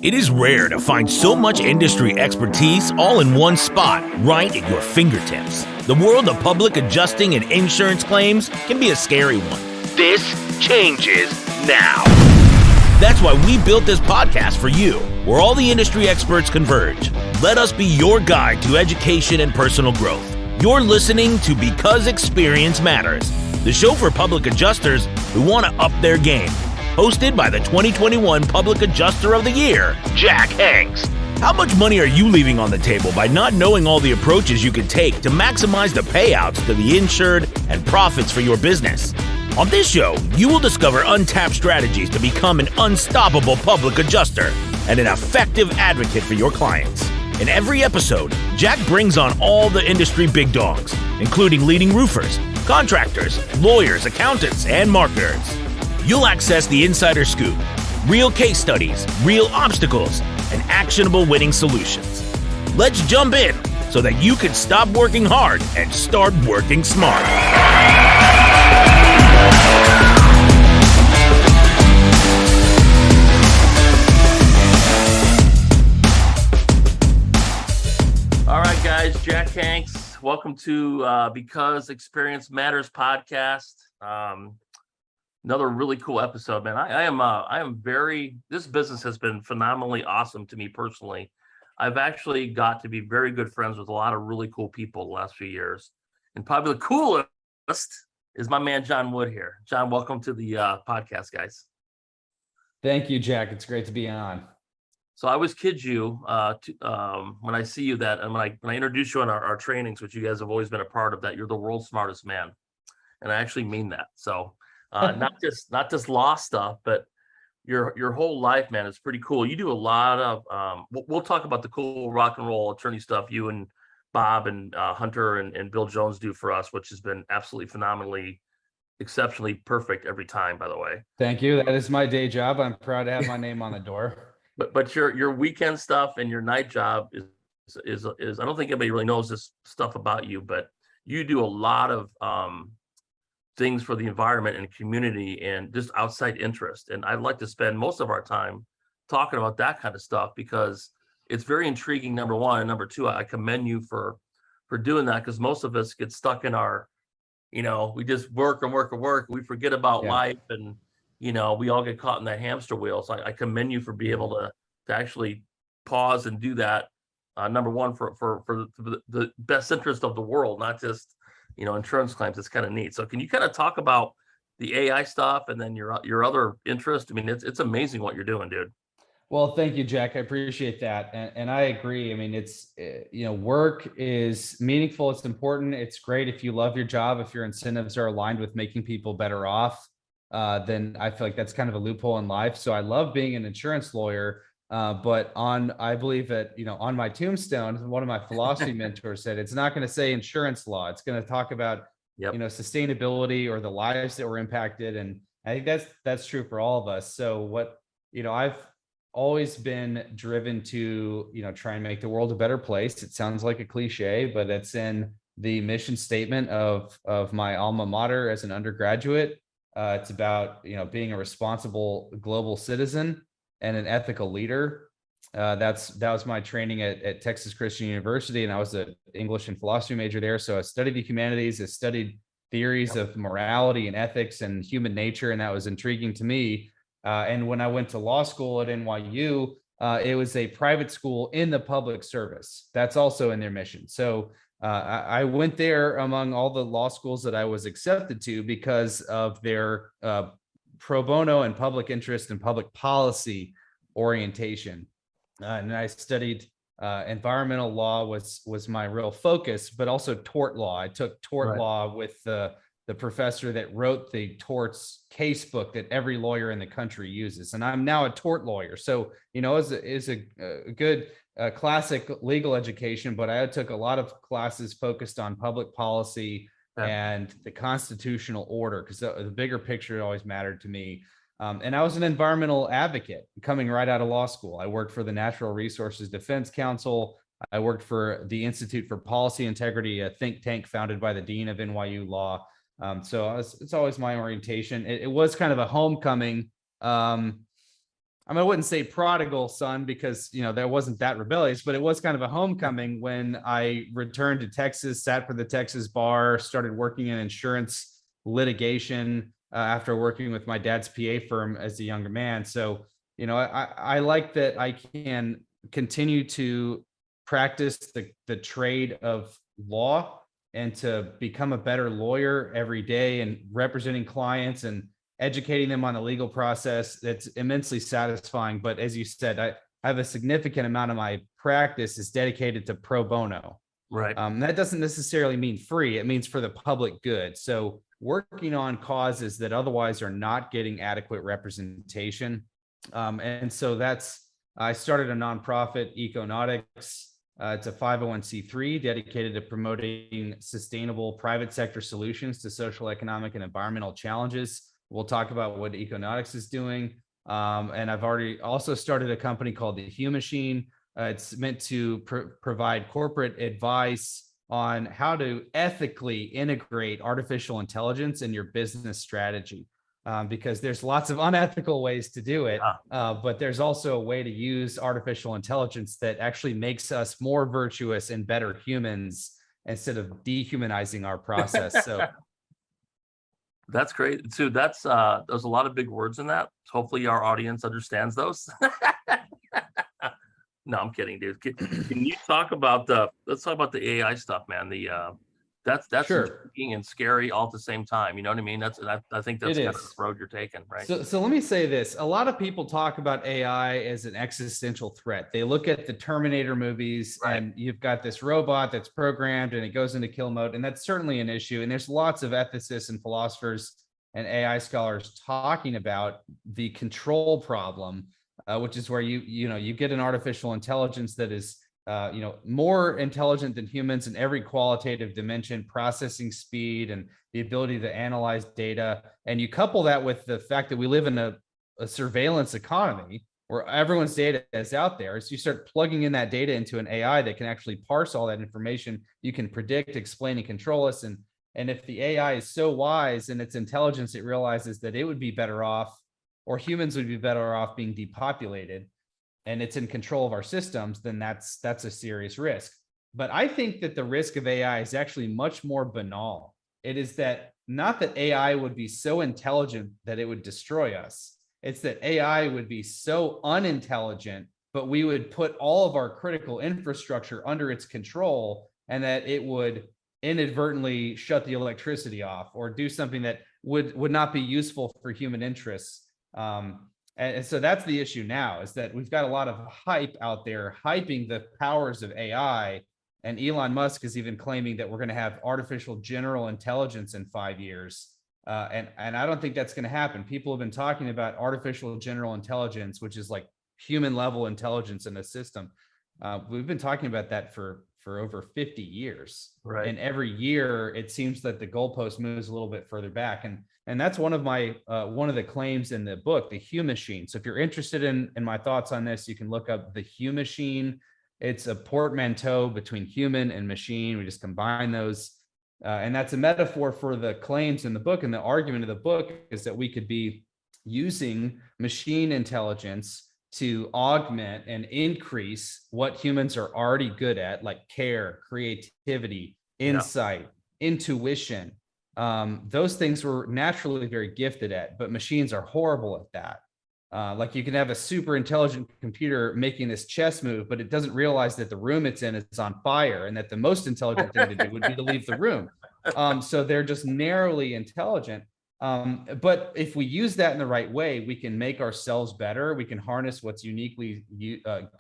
It is rare to find so much industry expertise all in one spot, right at your fingertips. The world of public adjusting and insurance claims can be a scary one. This changes now. That's why we built this podcast for you, where all the industry experts converge. Let us be your guide to education and personal growth. You're listening to Because Experience Matters, the show for public adjusters who want to up their game. Hosted by the 2021 Public Adjuster of the Year, Jack Hanks. How much money are you leaving on the table by not knowing all the approaches you can take to maximize the payouts to the insured and profits for your business? On this show, you will discover untapped strategies to become an unstoppable public adjuster and an effective advocate for your clients. In every episode, Jack brings on all the industry big dogs, including leading roofers, contractors, lawyers, accountants, and marketers. You'll access the insider scoop, real case studies, real obstacles, and actionable winning solutions. Let's jump in so that you can stop working hard and start working smart. All right, guys, Jack Hanks. Welcome to Because Experience Matters podcast. Another really cool episode, man. I am very, this business has been phenomenally awesome to me personally. I've actually got to be very good friends with a lot of really cool people the last few years. And probably the coolest is my man, John Wood here. John, welcome to the podcast, guys. Thank you, Jack. It's great to be on. So I always kid you when I see you that, and when I introduce you on our trainings, which you guys have always been a part of, that you're the world's smartest man. And I actually mean that. So not just law stuff, but your whole life, man, is pretty cool. You do a lot of we'll talk about the cool rock and roll attorney stuff you and Bob and Hunter and Bill Jones do for us, which has been absolutely phenomenally, exceptionally perfect every time, by the way. Thank you. That is my day job. I'm proud to have my name on the door. But your weekend stuff and your night job is I don't think anybody really knows this stuff about you, but you do a lot of things for the environment and community and just outside interest. And I'd like to spend most of our time talking about that kind of stuff because it's very intriguing, number one. And number two, I commend you for doing that, because most of us get stuck in our, we just work and work and work. We forget about life, and, we all get caught in that hamster wheel. So I commend you for being able to actually pause and do that. Number one, for the best interest of the world, not just insurance claims. It's kind of neat. So can you kind of talk about the AI stuff and then your other interest? I mean, it's amazing what you're doing, dude. Well, thank you, Jack. I appreciate that. And I agree. I mean, it's, work is meaningful. It's important. It's great if you love your job, if your incentives are aligned with making people better off, then I feel like that's kind of a loophole in life. So I love being an insurance lawyer. But I believe that, on my tombstone, one of my philosophy mentors said, it's not going to say insurance law. It's going to talk about, sustainability or the lives that were impacted. And I think that's true for all of us. So I've always been driven to, try and make the world a better place. It sounds like a cliche, but it's in the mission statement of my alma mater as an undergraduate. It's about, being a responsible global citizen and an ethical leader. That was my training at Texas Christian University, and I was an English and philosophy major there. So I studied the humanities, I studied theories of morality and ethics and human nature, and that was intriguing to me. And when I went to law school at NYU, it was a private school in the public service. That's also in their mission. So I went there among all the law schools that I was accepted to because of their pro bono and public interest and public policy orientation. And I studied environmental law was my real focus, but also tort law. I took tort law with the professor that wrote the torts case book that every lawyer in the country uses. And I'm now a tort lawyer. So, is a good classic legal education, but I took a lot of classes focused on public policy and the constitutional order, because the bigger picture always mattered to me. And I was an environmental advocate coming right out of law school. I worked for the Natural Resources Defense Council. I worked for the Institute for Policy Integrity, a think tank founded by the dean of NYU Law. So it's always my orientation. It was kind of a homecoming I mean, I wouldn't say prodigal son because, that wasn't that rebellious, but it was kind of a homecoming when I returned to Texas, sat for the Texas bar, started working in insurance litigation after working with my dad's PA firm as a younger man. So, I like that I can continue to practice the trade of law and to become a better lawyer every day and representing clients and educating them on the legal process. That's immensely satisfying. But as you said, I have a significant amount of my practice is dedicated to pro bono. Right. That doesn't necessarily mean free. It means for the public good. So working on causes that otherwise are not getting adequate representation. And so I started a nonprofit, Econautics. It's a 501c3 dedicated to promoting sustainable private sector solutions to social, economic, and environmental challenges. We'll talk about what Econautics is doing. And I've already also started a company called the humachine. It's meant to provide corporate advice on how to ethically integrate artificial intelligence in your business strategy. Because there's lots of unethical ways to do it, but there's also a way to use artificial intelligence that actually makes us more virtuous and better humans instead of dehumanizing our process. So that's great. So there's a lot of big words in that. Hopefully our audience understands those. No, I'm kidding, dude. Can you talk about let's talk about the AI stuff, man. That's sure. intriguing and scary all at the same time. You know what I mean? I think that's kind of the road you're taking, right? So let me say this. A lot of people talk about AI as an existential threat. They look at the Terminator movies and you've got this robot that's programmed and it goes into kill mode. And that's certainly an issue. And there's lots of ethicists and philosophers and AI scholars talking about the control problem, which is where you get an artificial intelligence that is more intelligent than humans in every qualitative dimension, processing speed and the ability to analyze data. And you couple that with the fact that we live in a surveillance economy where everyone's data is out there. So you start plugging in that data into an AI that can actually parse all that information. You can predict, explain, and control us. And if the AI is so wise in its intelligence, it realizes that it would be better off, or humans would be better off being depopulated, and it's in control of our systems, then that's a serious risk. But I think that the risk of AI is actually much more banal. It is that not that AI would be so intelligent that it would destroy us. It's that AI would be so unintelligent, but we would put all of our critical infrastructure under its control, and that it would inadvertently shut the electricity off or do something that would not be useful for human interests. And so that's the issue now, is that we've got a lot of hype out there hyping the powers of AI. And Elon Musk is even claiming that we're going to have artificial general intelligence in 5 years. And I don't think that's going to happen. People have been talking about artificial general intelligence, which is like human level intelligence in a system. We've been talking about that for over 50 years. Right. And every year it seems that the goalpost moves a little bit further back. And that's one of the claims in the book, the humachine. So if you're interested in my thoughts on this, you can look up the humachine. It's a portmanteau between human and machine. We just combine those. And that's a metaphor for the claims in the book. And the argument of the book is that we could be using machine intelligence to augment and increase what humans are already good at, like care, creativity, insight, intuition. Those things we're naturally very gifted at, but machines are horrible at that. Like you can have a super intelligent computer making this chess move, but it doesn't realize that the room it's in is on fire and that the most intelligent thing to do would be to leave the room. So they're just narrowly intelligent. But if we use that in the right way, we can make ourselves better. We can harness what's uniquely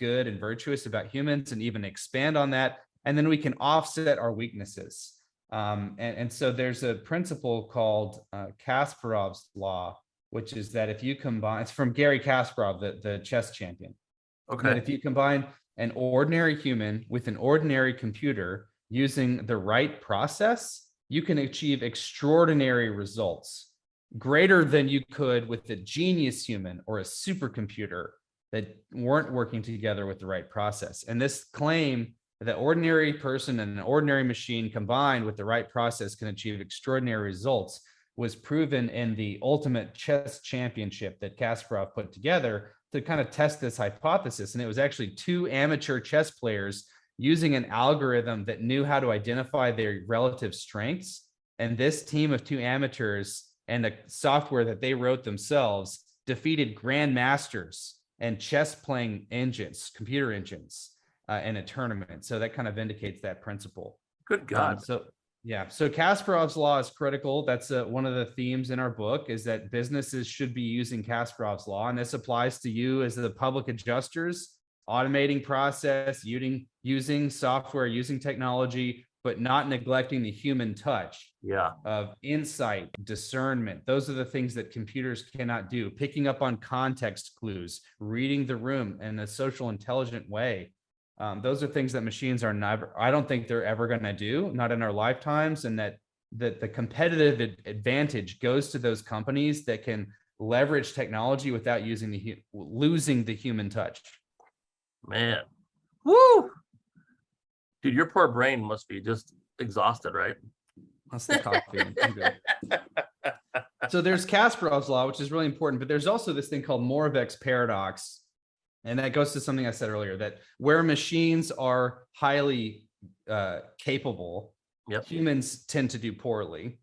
good and virtuous about humans and even expand on that. And then we can offset our weaknesses. And so there's a principle called Kasparov's law, which is that if you combine, it's from Gary Kasparov, the chess champion. Okay. That if you combine an ordinary human with an ordinary computer using the right process, you can achieve extraordinary results, greater than you could with a genius human or a supercomputer that weren't working together with the right process. And this claim that ordinary person and an ordinary machine combined with the right process can achieve extraordinary results was proven in the ultimate chess championship that Kasparov put together to kind of test this hypothesis. And it was actually two amateur chess players using an algorithm that knew how to identify their relative strengths. And this team of two amateurs and the software that they wrote themselves defeated grandmasters and chess playing engines, computer engines, in a tournament. So that kind of indicates that principle. Good God. So Kasparov's law is critical. That's one of the themes in our book, is that businesses should be using Kasparov's law. And this applies to you as the public adjusters, automating process, using software, using technology, but not neglecting the human touch of insight, discernment. Those are the things that computers cannot do. Picking up on context clues, reading the room in a social, intelligent way. Those are things that machines are never, I don't think they're ever going to do, not in our lifetimes. And that the competitive advantage goes to those companies that can leverage technology without losing the human touch. Man. Woo! Dude, your poor brain must be just exhausted, right? That's the coffee. I'm good. So there's Kasparov's law, which is really important, but there's also this thing called Moravec's paradox. And that goes to something I said earlier, that where machines are highly capable, humans tend to do poorly.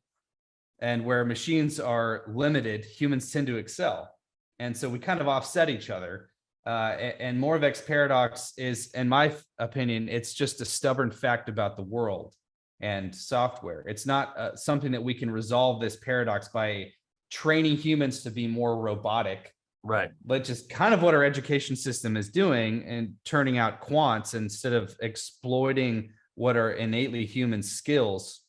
And where machines are limited, humans tend to excel. And so we kind of offset each other. And Moravec's paradox is, in my opinion, it's just a stubborn fact about the world and software. It's not something that we can resolve this paradox by training humans to be more robotic. Right. But just kind of what our education system is doing, and turning out quants instead of exploiting what are innately human skills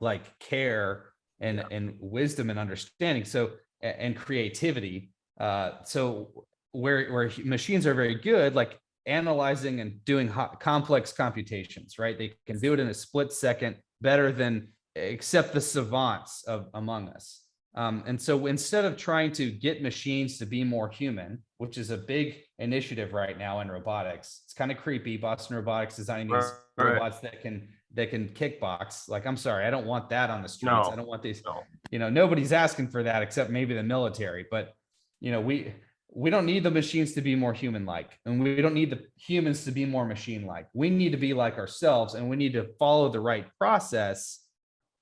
like care and wisdom and understanding. So, and creativity. So where machines are very good, like analyzing and doing complex computations, right? They can do it in a split second better than except the savants among us. And so instead of trying to get machines to be more human, which is a big initiative right now in robotics, it's kind of creepy. Boston Robotics designing these robots that can kickbox. Like, I'm sorry, I don't want that on the streets. No, I don't want these. no. Nobody's asking for that except maybe the military. But we don't need the machines to be more human-like, and we don't need the humans to be more machine-like. We need to be like ourselves, and we need to follow the right process,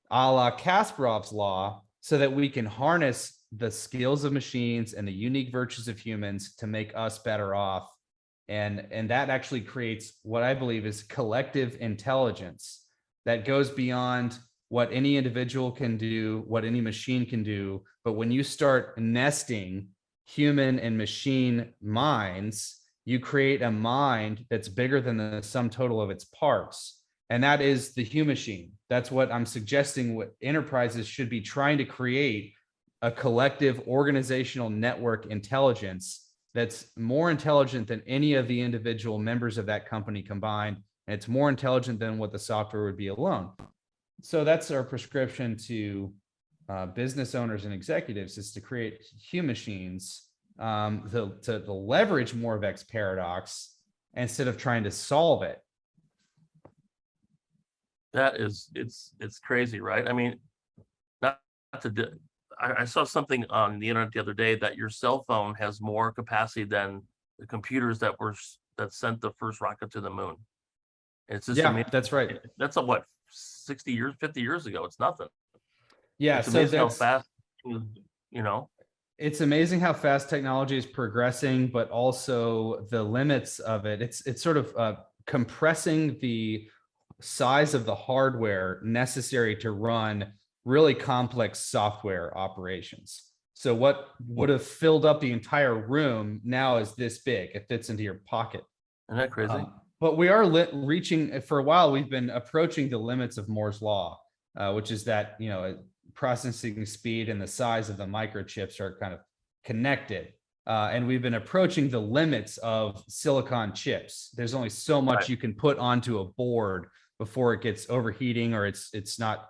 a la Kasparov's law, so that we can harness the skills of machines and the unique virtues of humans to make us better off. And that actually creates what I believe is collective intelligence that goes beyond what any individual can do, what any machine can do. But when you start nesting human and machine minds, you create a mind that's bigger than the sum total of its parts. And that is the humachine. That's what I'm suggesting. What enterprises should be trying to create, a collective organizational network intelligence that's more intelligent than any of the individual members of that company combined. And it's more intelligent than what the software would be alone. So that's our prescription to business owners and executives, is to create humachines to leverage Moravec's paradox instead of trying to solve it. That is, it's crazy, right? I mean, I saw something on the internet the other day that your cell phone has more capacity than the computers that sent the first rocket to the moon. It's just amazing. That's right. That's what, 60 years, 50 years ago. It's nothing. Yeah, it's so amazing how that's fast, It's amazing how fast technology is progressing, but also the limits of it. It's sort of compressing the size of the hardware necessary to run really complex software operations. So what would have filled up the entire room now is this big. It fits into your pocket. Isn't that crazy? But we are reaching, for a while, we've been approaching the limits of Moore's law, which is that, processing speed and the size of the microchips are kind of connected. And we've been approaching the limits of silicon chips. There's only so much you can put onto a board before it gets overheating or it's not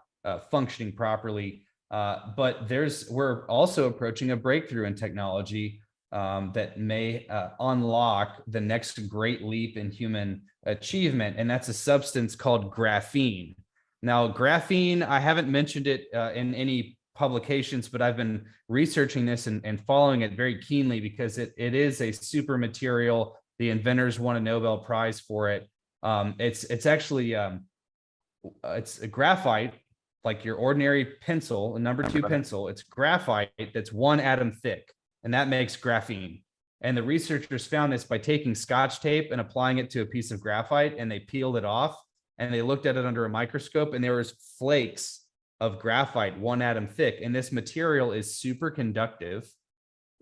functioning properly. But we're also approaching a breakthrough in technology that may unlock the next great leap in human achievement. And that's a substance called graphene. Now, graphene, I haven't mentioned it in any publications, but I've been researching this and following it very keenly because it is a super material. The inventors won a Nobel Prize for it. It's actually it's a graphite, like your ordinary pencil, a number 2 pencil. It's graphite that's 1 atom thick, and that makes graphene. And the researchers found this by taking Scotch tape and applying it to a piece of graphite, and they peeled it off and they looked at it under a microscope, and there was flakes of graphite 1 atom thick. And this material is super conductive,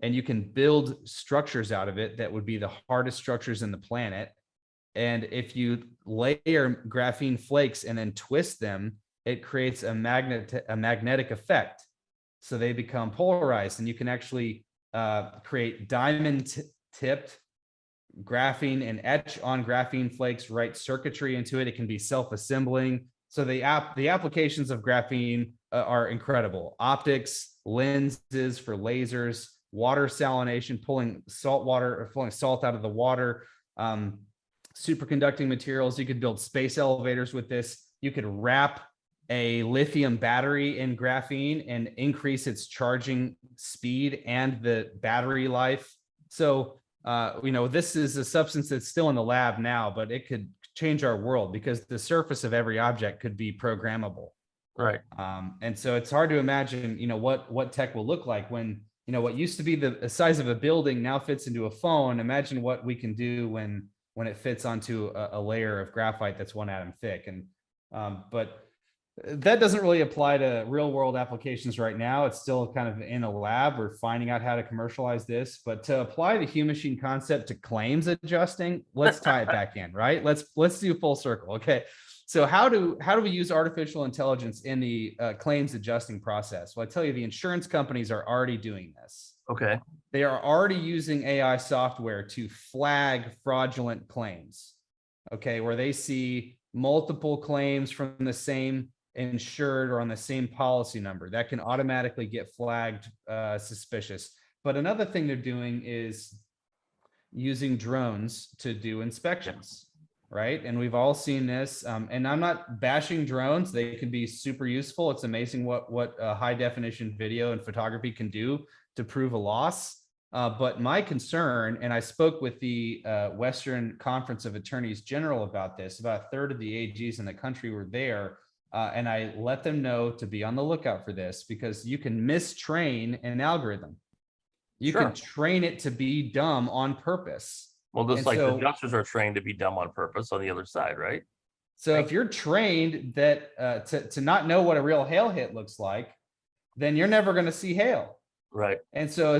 and you can build structures out of it that would be the hardest structures in the planet. And if you layer graphene flakes and then twist them, it creates a magnetic effect. So they become polarized, and you can actually create diamond tipped graphene and etch on graphene flakes, write circuitry into it. It can be self-assembling. So the applications of graphene are incredible. Optics, lenses for lasers, water salination, pulling salt out of the water, superconducting materials. You could build space elevators with this. You could wrap a lithium battery in graphene and increase its charging speed and the battery life. So, this is a substance that's still in the lab now, but it could change our world because the surface of every object could be programmable. Right. And so it's hard to imagine, what tech will look like when, what used to be the size of a building now fits into a phone. Imagine what we can do when it fits onto a layer of graphite that's 1 atom thick. And, but that doesn't really apply to real world applications right now. It's still kind of in a lab. We're finding out how to commercialize this, but to apply the humachine concept to claims adjusting, let's tie it back in, right? Let's do full circle. Okay. So how do we use artificial intelligence in the claims adjusting process? Well, I tell you, the insurance companies are already doing this. Okay. They are already using AI software to flag fraudulent claims. Okay. Where they see multiple claims from the same insured or on the same policy number, that can automatically get flagged suspicious. But another thing they're doing is using drones to do inspections, right? And we've all seen this. And I'm not bashing drones. They can be super useful. It's amazing what high definition video and photography can do to prove a loss. But my concern, and I spoke with the Western Conference of Attorneys General about this, about a third of the AGs in the country were there. And I let them know to be on the lookout for this because you can mistrain an algorithm. You can train it to be dumb on purpose. Well, just like the adjusters are trained to be dumb on purpose on the other side, right? So if you're trained that to not know what a real hail hit looks like, then you're never going to see hail. Right. And so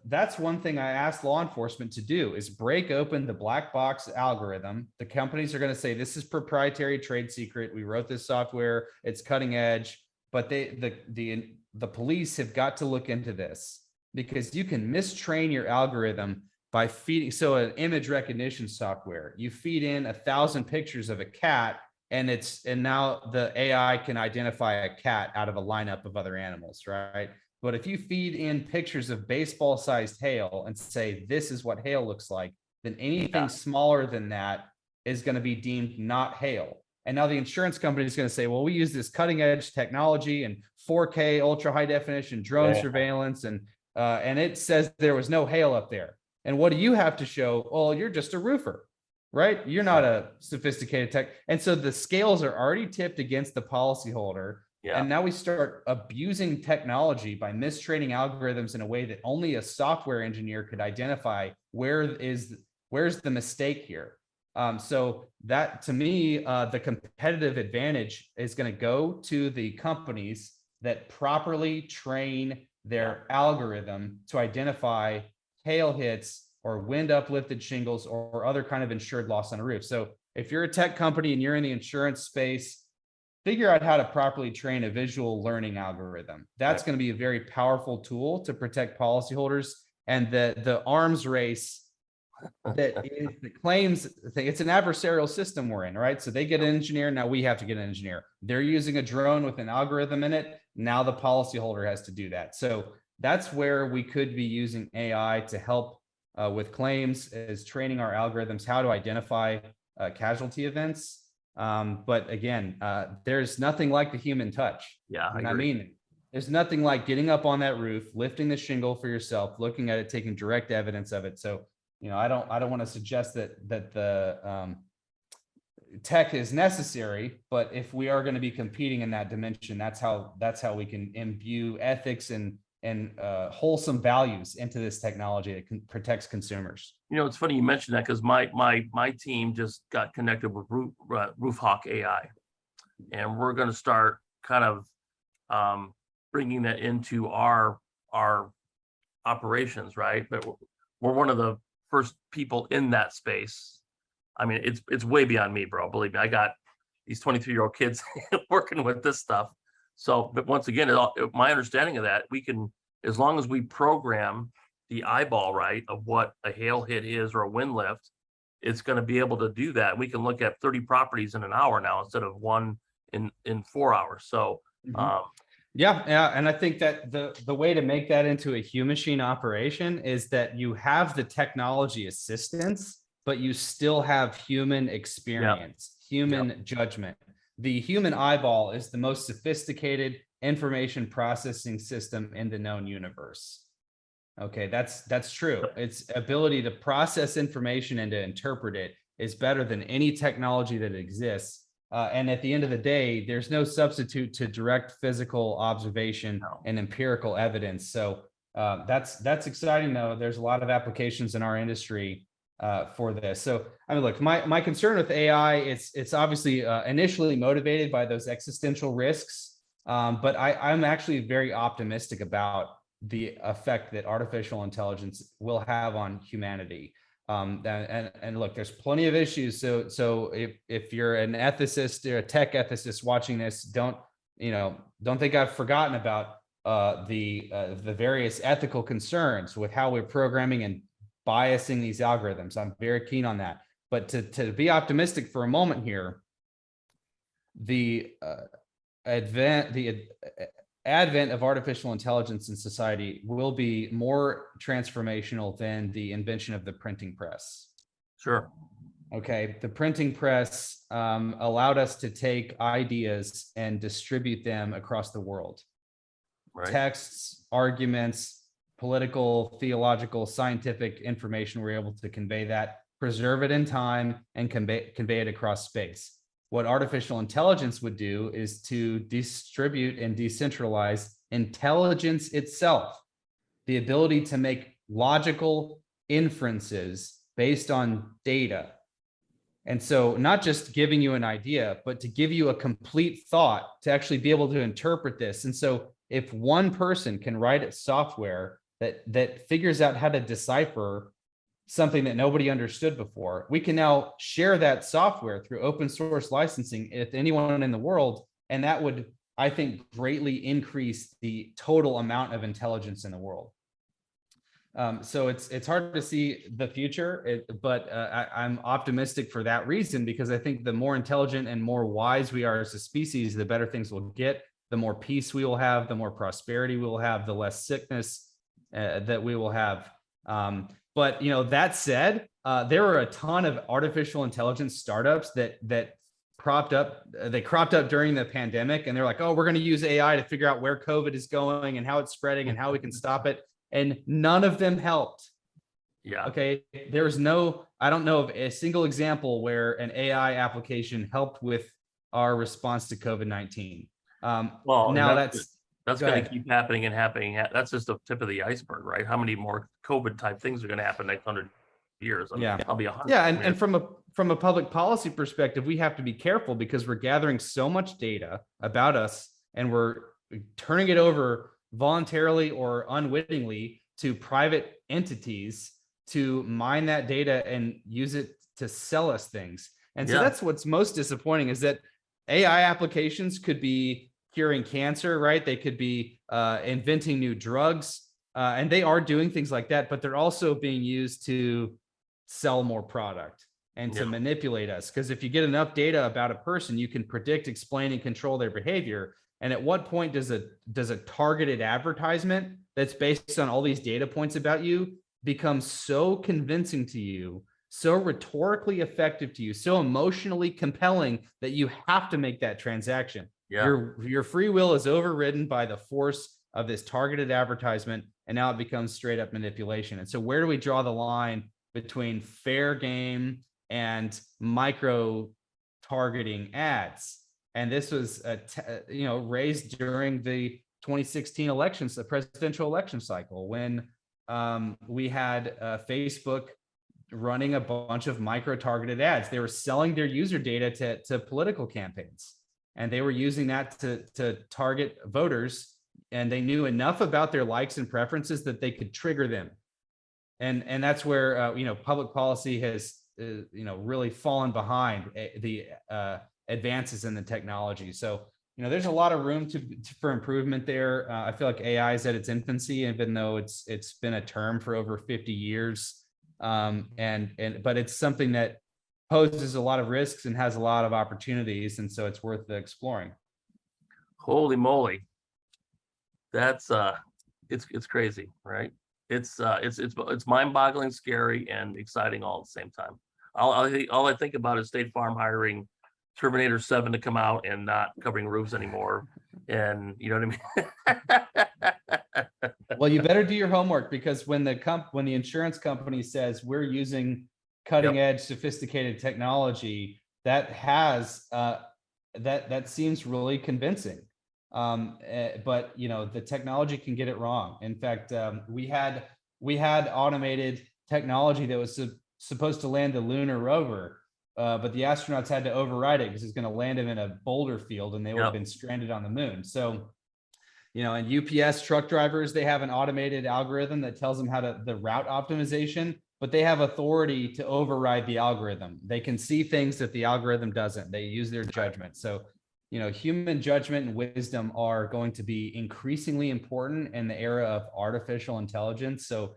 that's one thing I asked law enforcement to do is break open the black box algorithm. The companies are going to say, this is proprietary trade secret. We wrote this software. It's cutting edge, but the police have got to look into this because you can mistrain your algorithm by feeding. So an image recognition software, you feed in 1,000 pictures of a cat and now the AI can identify a cat out of a lineup of other animals, right? But if you feed in pictures of baseball-sized hail and say, this is what hail looks like, then anything smaller than that is going to be deemed not hail. And now the insurance company is going to say, well, we use this cutting-edge technology and 4K ultra high definition drone surveillance, and it says there was no hail up there. And what do you have to show? Well, you're just a roofer, right? You're not a sophisticated tech. And so the scales are already tipped against the policyholder. Yeah. And now we start abusing technology by mistraining algorithms in a way that only a software engineer could identify where's the mistake here. So that to me, the competitive advantage is going to go to the companies that properly train their algorithm to identify hail hits or wind uplifted shingles or other kind of insured loss on a roof. So if you're a tech company and you're in the insurance space, figure out how to properly train a visual learning algorithm. That's going to be a very powerful tool to protect policyholders. And the arms race that is the claims thing, it's an adversarial system we're in, right? So they get an engineer, now we have to get an engineer. They're using a drone with an algorithm in it. Now the policyholder has to do that. So that's where we could be using AI to help with claims, is training our algorithms how to identify casualty events. But again, there's nothing like the human touch. Yeah, I mean, There's nothing like getting up on that roof, lifting the shingle for yourself, looking at it, taking direct evidence of it. So, I don't want to suggest that the tech is necessary, but if we are going to be competing in that dimension, that's how we can imbue ethics and wholesome values into this technology that protects consumers. It's funny you mentioned that, because my team just got connected with RoofHawk AI, and we're going to start kind of bringing that into our operations, right? But we're one of the first people in that space. I mean, it's way beyond me, bro. Believe me, I got these 23-year-old kids working with this stuff. So, but once again, my understanding of that, we can, as long as we program the eyeball right of what a hail hit is or a wind lift, it's going to be able to do that. We can look at 30 properties in an hour now instead of one in 4 hours. So, yeah, and I think that the way to make that into a humachine operation is that you have the technology assistance, but you still have human experience, human judgment. The human eyeball is the most sophisticated information processing system in the known universe. Okay, that's true. Its ability to process information and to interpret it is better than any technology that exists. And at the end of the day, there's no substitute to direct physical observation and empirical evidence. So that's exciting, though. There's a lot of applications in our industry for this. So, I mean, look, my concern with AI, it's obviously initially motivated by those existential risks, but I'm actually very optimistic about the effect that artificial intelligence will have on humanity. And look, there's plenty of issues. So if you're an ethicist or a tech ethicist watching this, don't think I've forgotten about the various ethical concerns with how we're programming and biasing these algorithms. I'm very keen on that. But to be optimistic for a moment here, the advent of artificial intelligence in society will be more transformational than the invention of the printing press. Sure. Okay. The printing press allowed us to take ideas and distribute them across the world. Right. Texts, arguments, political, theological, scientific information, we're able to convey that, preserve it in time, and convey it across space. What artificial intelligence would do is to distribute and decentralize intelligence itself, the ability to make logical inferences based on data. And so not just giving you an idea, but to give you a complete thought to actually be able to interpret this. And so if one person can write software that figures out how to decipher something that nobody understood before, we can now share that software through open source licensing with anyone in the world. And that would, I think, greatly increase the total amount of intelligence in the world. So it's hard to see the future, but I'm optimistic for that reason, because I think the more intelligent and more wise we are as a species, the better things will get, the more peace we will have, the more prosperity we will have, the less sickness that we will have. But that said, there are a ton of artificial intelligence startups that cropped up during the pandemic, and they're like, oh, we're going to use AI to figure out where COVID is going and how it's spreading and how we can stop it. And none of them helped. Yeah. Okay. I don't know of a single example where an AI application helped with our response to COVID-19. Well, now that's going to keep happening and happening. That's just the tip of the iceberg, right? How many more COVID type things are going to happen next 100 years? I mean, I'll be 100. Yeah. And from a public policy perspective, we have to be careful because we're gathering so much data about us and we're turning it over voluntarily or unwittingly to private entities to mine that data and use it to sell us things. And so that's what's most disappointing, is that AI applications could be curing cancer, right? They could be inventing new drugs, and they are doing things like that, but they're also being used to sell more product and to manipulate us. Because if you get enough data about a person, you can predict, explain, and control their behavior. And at what point does a targeted advertisement that's based on all these data points about you become so convincing to you, so rhetorically effective to you, so emotionally compelling that you have to make that transaction? Yeah. Your free will is overridden by the force of this targeted advertisement, and now it becomes straight up manipulation. And so where do we draw the line between fair game and micro targeting ads? And this was raised during the 2016 elections, the presidential election cycle, when we had Facebook running a bunch of micro targeted ads. They were selling their user data to political campaigns, and they were using that to target voters, and they knew enough about their likes and preferences that they could trigger them. And that's where public policy has really fallen behind the advances in the technology. So there's a lot of room for improvement there. I feel like AI is at its infancy, even though it's been a term for over 50 years. But it's something that poses a lot of risks and has a lot of opportunities, and so it's worth exploring. Holy moly. That's it's crazy, right? It's mind-boggling, scary, and exciting all at the same time. All I think about is State Farm hiring Terminator 7 to come out and not covering roofs anymore. And you know what I mean? Well, you better do your homework, because when the insurance company says we're using cutting edge, sophisticated technology, that has that seems really convincing. But the technology can get it wrong. In fact, we had automated technology that was supposed to land the lunar rover, but the astronauts had to override it because it's going to land them in a boulder field, and they would have been stranded on the moon. So, and UPS truck drivers, they have an automated algorithm that tells them the route optimization, but they have authority to override the algorithm. They can see things that the algorithm doesn't. They use their judgment. So, human judgment and wisdom are going to be increasingly important in the era of artificial intelligence. So,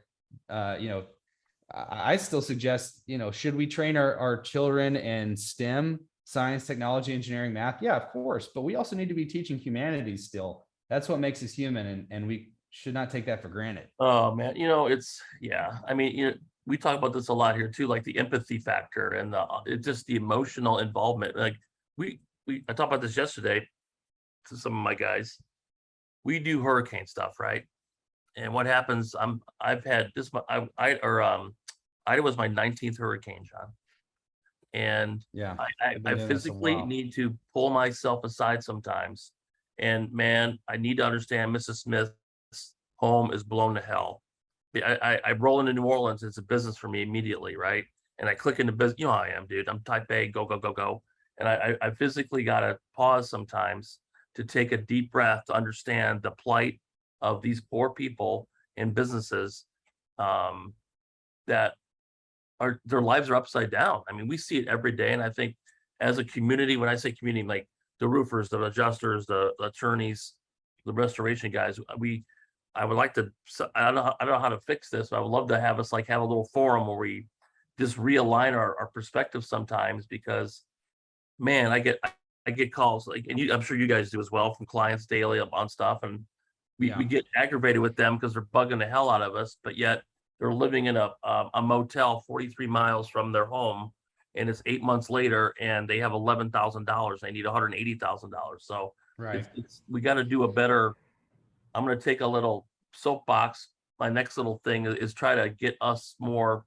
I still suggest, should we train our children in STEM, science, technology, engineering, math? Yeah, of course. But we also need to be teaching humanities still. That's what makes us human. And we should not take that for granted. Oh man, I mean, we talk about this a lot here too, like the empathy factor and just the emotional involvement. Like I talked about this yesterday to some of my guys. We do hurricane stuff, right? And what happens? I've had this. Ida was my 19th hurricane, John, and I physically need to pull myself aside sometimes. And man, I need to understand Mrs. Smith's home is blown to hell. I roll into New Orleans. It's a business for me immediately, right? And I click into business. You know how I am, dude. I'm type A, go, go, go, go. And I physically got to pause sometimes to take a deep breath to understand the plight of these poor people and businesses that their lives are upside down. I mean, we see it every day. And I think as a community, when I say community, like the roofers, the adjusters, the attorneys, the restoration guys, I would like to, I don't know how to fix this, but I would love to have us have a little forum where we just realign our perspective sometimes, because man, I get calls and I'm sure you guys do as well, from clients daily on stuff. And we get aggravated with them because they're bugging the hell out of us, but yet they're living in a motel 43 miles from their home, and it's 8 months later and they have $11,000. They need $180,000. So we got to do a better. I'm going to take a little soapbox. My next little thing is try to get us more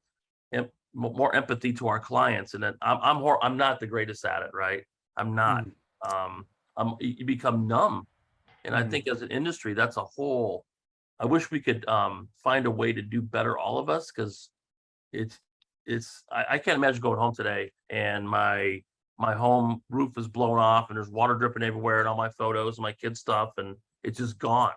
empathy to our clients. And then I'm not the greatest at it, right? I'm not. You become numb. And I think as an industry, that's a whole. I wish we could find a way to do better, all of us, because I can't imagine going home today and my home roof is blown off and there's water dripping everywhere and all my photos and my kids' stuff, and it's just gone.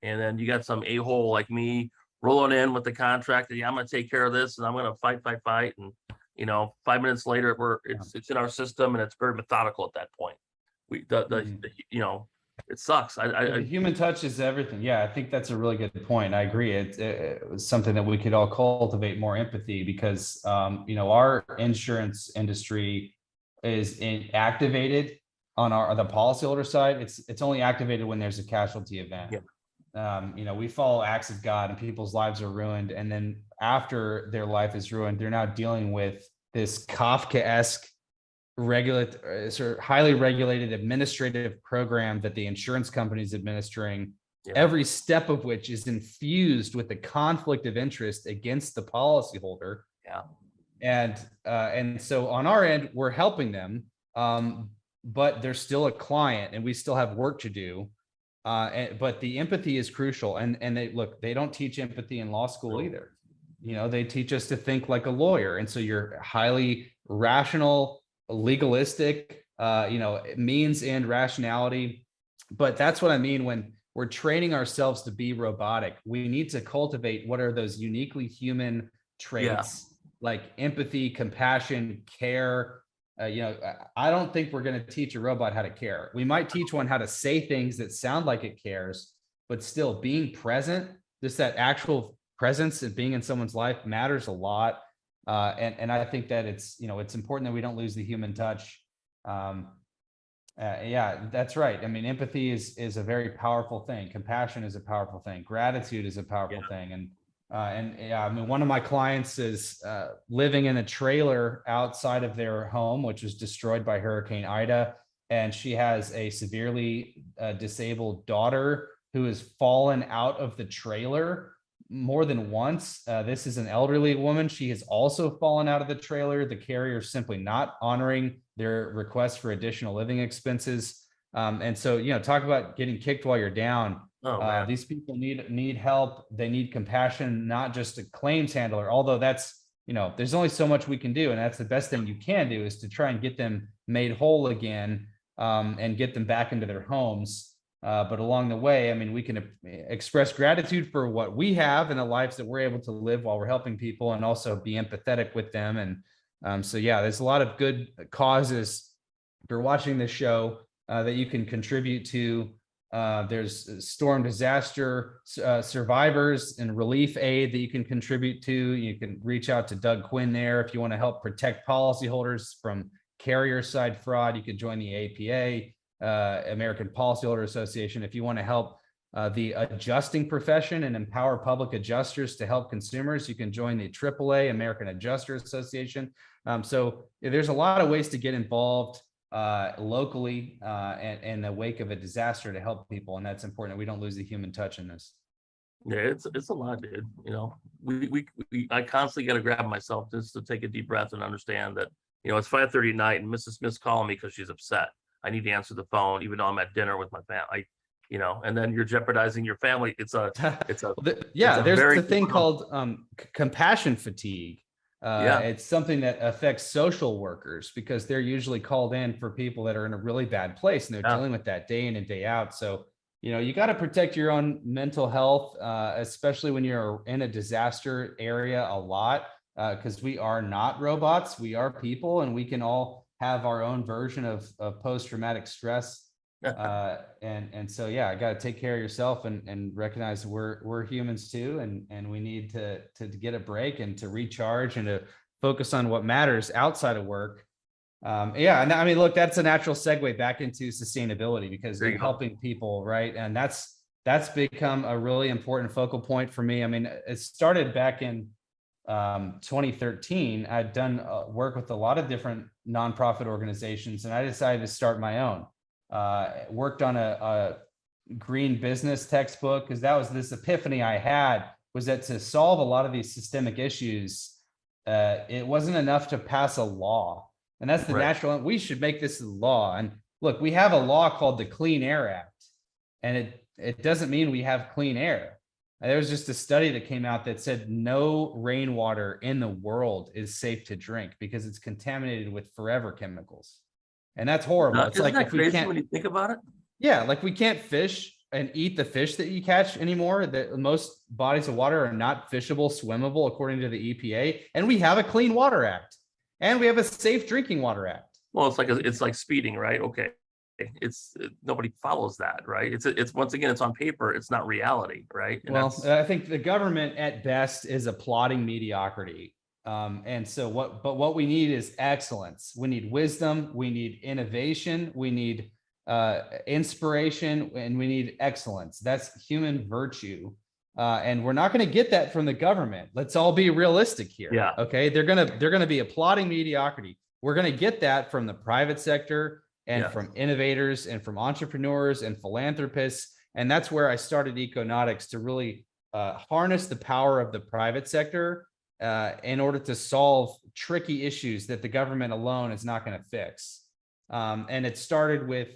And then you got some a-hole like me rolling in with the contract that I'm going to take care of this and I'm going to fight. And 5 minutes later, it's in our system, and it's very methodical at that point. It sucks. The human touch is everything. Yeah, I think that's a really good point. I agree. It was something that we could all cultivate more empathy, because our insurance industry is activated on the policyholder side. It's only activated when there's a casualty event. We follow acts of God, and people's lives are ruined, and then after their life is ruined, they're now dealing with this Kafkaesque sort of highly regulated administrative program that the insurance company is administering, Yeah. every step of which is infused with the conflict of interest against the policyholder. Yeah. And so on our end, we're helping them, but they're still a client, and we still have work to do. But the empathy is crucial, and they don't teach empathy in law school either. They teach us to think like a lawyer, and so you're highly rational, legalistic, means and rationality. But that's what I mean when we're training ourselves to be robotic. We need to cultivate what are those uniquely human traits, like empathy, compassion, care. I don't think we're going to teach a robot how to care. We might teach one how to say things that sound like it cares, but still being present, just that actual presence and being in someone's life matters a lot. And I think that it's important that we don't lose the human touch. Yeah, that's right. I mean, empathy is a very powerful thing. Compassion is a powerful thing. Gratitude is a powerful thing. And yeah, I mean, one of my clients is living in a trailer outside of their home, which was destroyed by Hurricane Ida. And she has a severely disabled daughter who has fallen out of the trailer more than once. This is an elderly woman. She has also fallen out of the trailer. The carrier is simply not honoring their request for additional living expenses. And so, talk about getting kicked while you're down. These people need help. They need compassion, not just a claims handler, although that's, there's only so much we can do. And that's the best thing you can do, is to try and get them made whole again, and get them back into their homes. But along the way, I mean, we can express gratitude for what we have and the lives that we're able to live while we're helping people, and also be empathetic with them. And so, yeah, there's a lot of good causes, if you're watching this show, that you can contribute to. There's storm disaster survivors and relief aid that you can contribute to. You can reach out to Doug Quinn there if you want to help protect policyholders from carrier side fraud. You could join the APA, American Policyholder Association. If you want to help the adjusting profession and empower public adjusters to help consumers, you can join the AAA, American Adjuster Association. So there's a lot of ways to get involved locally and in the wake of a disaster to help people, and that's important. We don't lose the human touch in this. Yeah, it's a lot, dude. I constantly got to grab myself just to take a deep breath and understand that it's 5:30 at night and Mrs. Smith's calling me because she's upset. I need to answer the phone even though I'm at dinner with my family. And then you're jeopardizing your family. There's the thing called compassion fatigue. It's something that affects social workers, because they're usually called in for people that are in a really bad place, and they're dealing with that day in and day out. So, you got to protect your own mental health, especially when you're in a disaster area a lot, because we are not robots. We are people, and we can all have our own version of post-traumatic stress. And so, yeah, I got to take care of yourself and recognize we're humans too. And we need to get a break and to recharge and to focus on what matters outside of work. And I mean, look, that's a natural segue back into sustainability, because you're helping people, right? And that's become a really important focal point for me. I mean, it started back in 2013. I'd done work with a lot of different nonprofit organizations, and I decided to start my own. Worked on a green business textbook, because that was this epiphany I had, was that to solve a lot of these systemic issues, it wasn't enough to pass a law. And that's the natural, we should make this a law. And look, we have a law called the Clean Air Act, and it doesn't mean we have clean air. There was just a study that came out that said no rainwater in the world is safe to drink because it's contaminated with forever chemicals. And that's horrible. It's like, if we can't, when you think about it. Yeah, like we can't fish and eat the fish that you catch anymore. That most bodies of water are not fishable, swimmable, according to the EPA. And we have a Clean Water Act, and we have a Safe Drinking Water Act. Well, it's like speeding, right? Okay, nobody follows that, right? It's once again, it's on paper, it's not reality, right? And I think the government at best is applauding mediocrity. And so what we need is excellence. We need wisdom, we need innovation, we need inspiration, and we need excellence. That's human virtue. And we're not going to get that from the government. Let's all be realistic here. Yeah. Okay. They're going to be applauding mediocrity. we're going to get that from the private sector and Yes. from innovators and from entrepreneurs and philanthropists. And that's where I started Econautics, to really harness the power of the private sector in order to solve tricky issues that the government alone is not going to fix. And it started with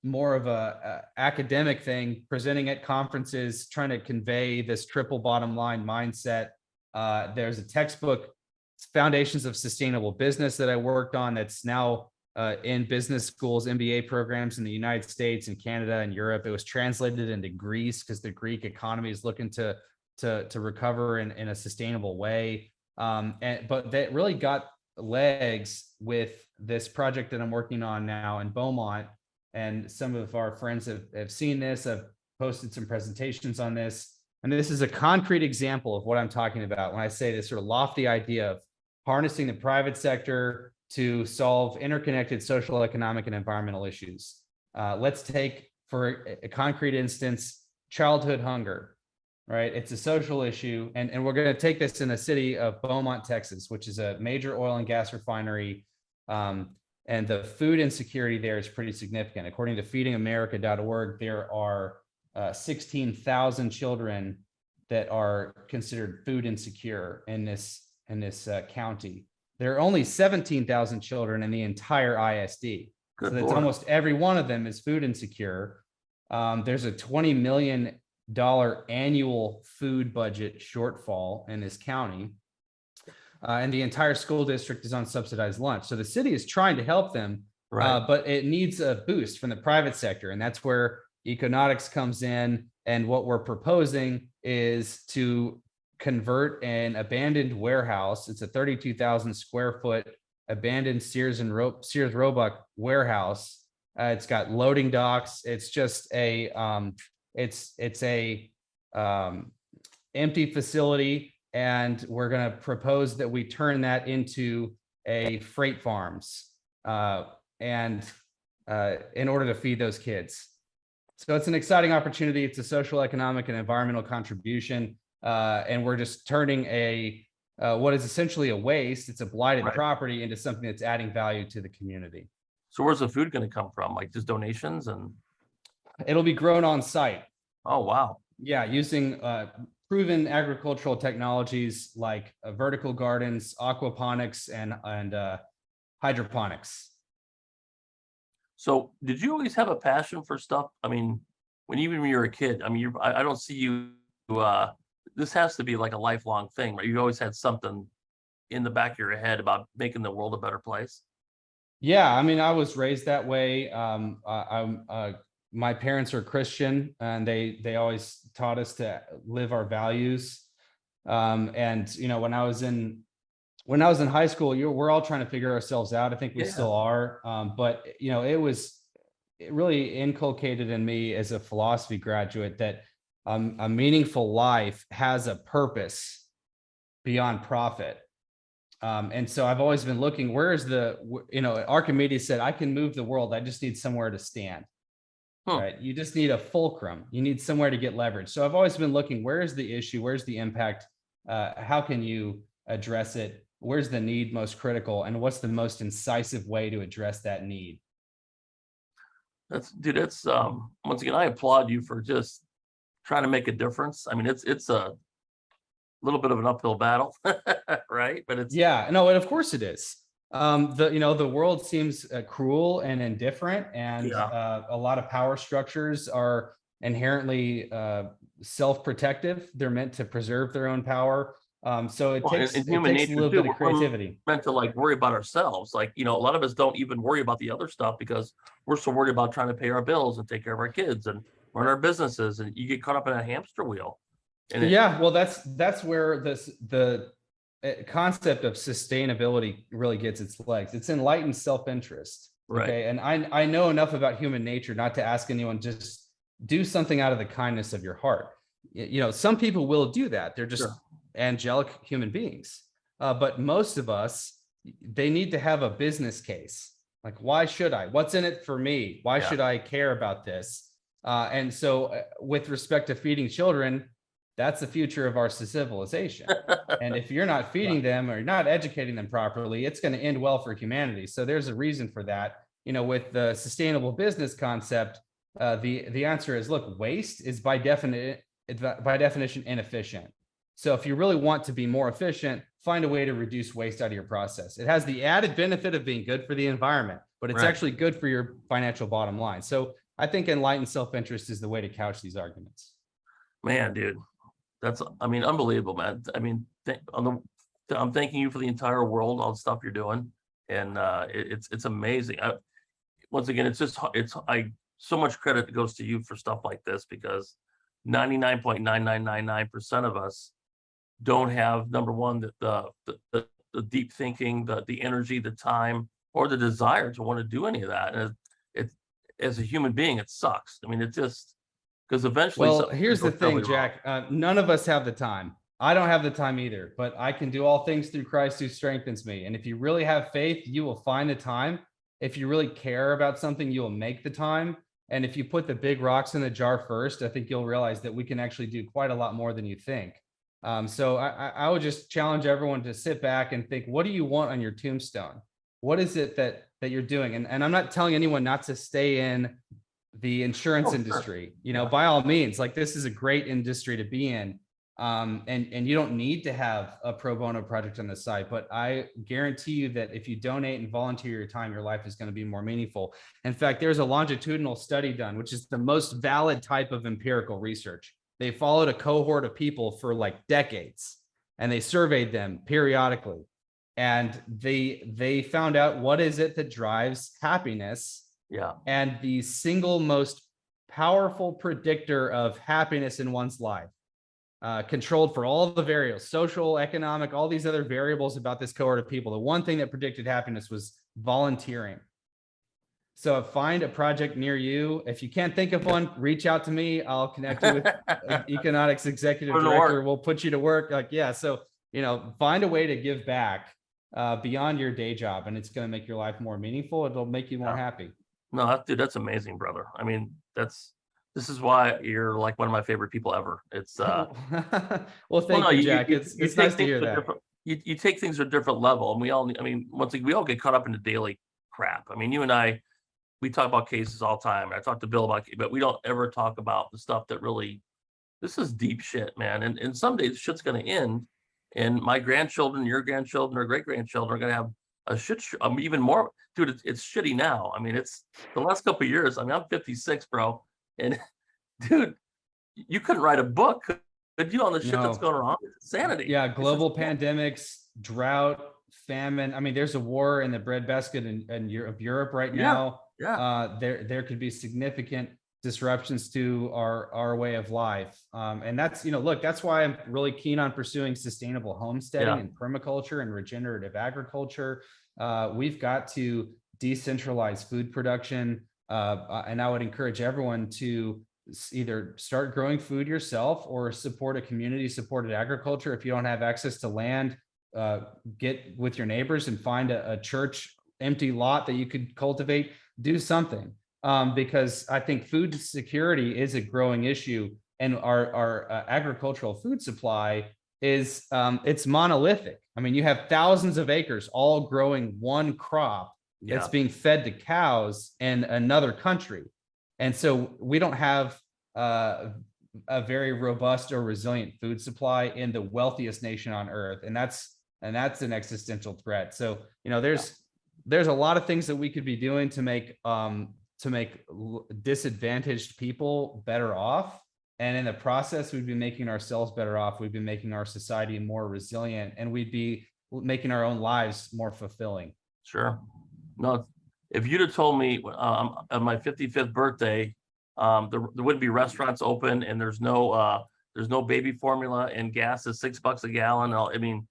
more of a academic thing, presenting at conferences, trying to convey this triple bottom line mindset. There's a textbook, Foundations of Sustainable Business, that I worked on, that's now in business schools, MBA programs in the United States and Canada and Europe. It was translated into Greece because the Greek economy is looking to recover in a sustainable way. But that really got legs with this project that I'm working on now in Beaumont. And some of our friends have seen this. I've posted some presentations on this. And this is a concrete example of what I'm talking about when I say this sort of lofty idea of harnessing the private sector to solve interconnected social, economic, and environmental issues. Let's take, for a concrete instance, childhood hunger, right? It's a social issue. And we're going to take this in the city of Beaumont, Texas, which is a major oil and gas refinery. And the food insecurity there is pretty significant. According to feedingamerica.org, there are 16,000 children that are considered food insecure in this county. There are only 17,000 children in the entire ISD. Good so that's Lord. almost every one of them is food insecure. There's a $20 million annual food budget shortfall in this county. And the entire school district is on subsidized lunch. So the city is trying to help them, Right. but it needs a boost from the private sector. And that's where Econautics comes in. And what we're proposing is to convert an abandoned warehouse. It's a 32,000 square foot abandoned Sears Roebuck warehouse. It's got loading docks. It's just a empty facility. And we're going to propose that we turn that into a freight farms in order to feed those kids. So it's an exciting opportunity. It's a social, economic, and environmental contribution. And we're just turning what is essentially a waste, it's a blighted Right. property, into something that's adding value to the community. So where's the food going to come from? Like just donations and? It'll be grown on site. Oh, wow. Yeah, using proven agricultural technologies like vertical gardens, aquaponics, and hydroponics. So did you always have a passion for stuff? I mean, when you were a kid, I mean, I don't see you, this has to be like a lifelong thing, right? You always had something in the back of your head about making the world a better place. Yeah, I mean, I was raised that way. My parents are Christian, and they always taught us to live our values. And you know, when I was in high school, we're all trying to figure ourselves out. I think we still are. But you know, it really inculcated in me as a philosophy graduate that a meaningful life has a purpose beyond profit. And so I've always been looking, where is Archimedes said, I can move the world. I just need somewhere to stand. Right. You just need a fulcrum. You need somewhere to get leverage. So I've always been looking, where is the issue? Where's the impact? How can you address it? Where's the need most critical? And what's the most incisive way to address that need? That's once again, I applaud you for just trying to make a difference. I mean, it's a little bit of an uphill battle, right? But it's, yeah, no, and of course it is. The world seems cruel and indifferent, and a lot of power structures are inherently self-protective. They're meant to preserve their own power. So it takes a little bit of creativity. We're meant to like worry about ourselves. Like, a lot of us don't even worry about the other stuff because we're so worried about trying to pay our bills and take care of our kids and run our businesses, and you get caught up in a hamster wheel. And well, that's where the concept of sustainability really gets its legs. It's enlightened self-interest. Right. Okay. And I know enough about human nature not to ask anyone, just do something out of the kindness of your heart. Some people will do that. They're just angelic human beings. But most of us, they need to have a business case. Like, why should I? What's in it for me? Why should I care about this? And so with respect to feeding children, that's the future of our civilization. And if you're not feeding them or you're not educating them properly, it's going to end well for humanity. So there's a reason for that. With the sustainable business concept, the answer is, look, waste is by definition inefficient. So if you really want to be more efficient, find a way to reduce waste out of your process. It has the added benefit of being good for the environment, but it's actually good for your financial bottom line. So I think enlightened self-interest is the way to couch these arguments. Man, dude, that's, I mean, unbelievable, man. I mean, I'm thanking you for the entire world, all the stuff you're doing. And it's amazing. Once again, so much credit goes to you for stuff like this, because 99.9999% of us don't have, number one, the deep thinking, the energy, the time, or the desire to want to do any of that. And it as a human being, it sucks. I mean, it just, because eventually. Well, here's the thing, Jack. None of us have the time. I don't have the time either, but I can do all things through Christ who strengthens me. And if you really have faith, you will find the time. If you really care about something, you will make the time. And if you put the big rocks in the jar first, I think you'll realize that we can actually do quite a lot more than you think. So I would just challenge everyone to sit back and think, what do you want on your tombstone? What is it that you're doing? And I'm not telling anyone not to stay in the insurance industry. By all means, like, this is a great industry to be in. And you don't need to have a pro bono project on the side, but I guarantee you that if you donate and volunteer your time, your life is going to be more meaningful. In fact, there's a longitudinal study done, which is the most valid type of empirical research. They followed a cohort of people for like decades, and they surveyed them periodically, and they found out what is it that drives happiness. And the single most powerful predictor of happiness in one's life, controlled for all the variables, social, economic, all these other variables about this cohort of people. The one thing that predicted happiness was volunteering. So find a project near you. If you can't think of one, reach out to me. I'll connect you with Economics Executive Director. We'll put you to work. So, find a way to give back beyond your day job, and it's going to make your life more meaningful. It'll make you more happy. No, dude, that's amazing, brother. I mean, this is why you're like one of my favorite people ever. It's well, thank you, Jack. It's nice to hear that. You take things to a different level, and we all get caught up in the daily crap. I mean, you and I, we talk about cases all the time. I talk to Bill about, but we don't ever talk about the stuff that really, this is deep shit, man. And someday the shit's going to end, and my grandchildren, your grandchildren, or great grandchildren are going to have a shit even more, dude. It's shitty now. I mean, it's the last couple of years. I mean, I'm 56, bro, and dude, you couldn't write a book, could you, on the shit that's going on? It's insanity. Yeah, global pandemics, drought, famine. I mean, there's a war in the breadbasket of Europe right now. There could be significant disruptions to our way of life, and that's that's why I'm really keen on pursuing sustainable homesteading and permaculture and regenerative agriculture. We've got to decentralize food production, and I would encourage everyone to either start growing food yourself or support a community supported agriculture. If you don't have access to land, get with your neighbors and find a church empty lot that you could cultivate. Do something, because I think food security is a growing issue, and our agricultural food supply is it's monolithic. I mean, you have thousands of acres all growing one crop that's being fed to cows in another country, and so we don't have a very robust or resilient food supply in the wealthiest nation on earth, and that's an existential threat. So there's a lot of things that we could be doing to make disadvantaged people better off, and in the process, we'd be making ourselves better off. We'd be making our society more resilient, and we'd be making our own lives more fulfilling. Sure. No, if you'd have told me on my 55th birthday, there would be restaurants open, and there's no baby formula, and gas is $6 a gallon. I mean,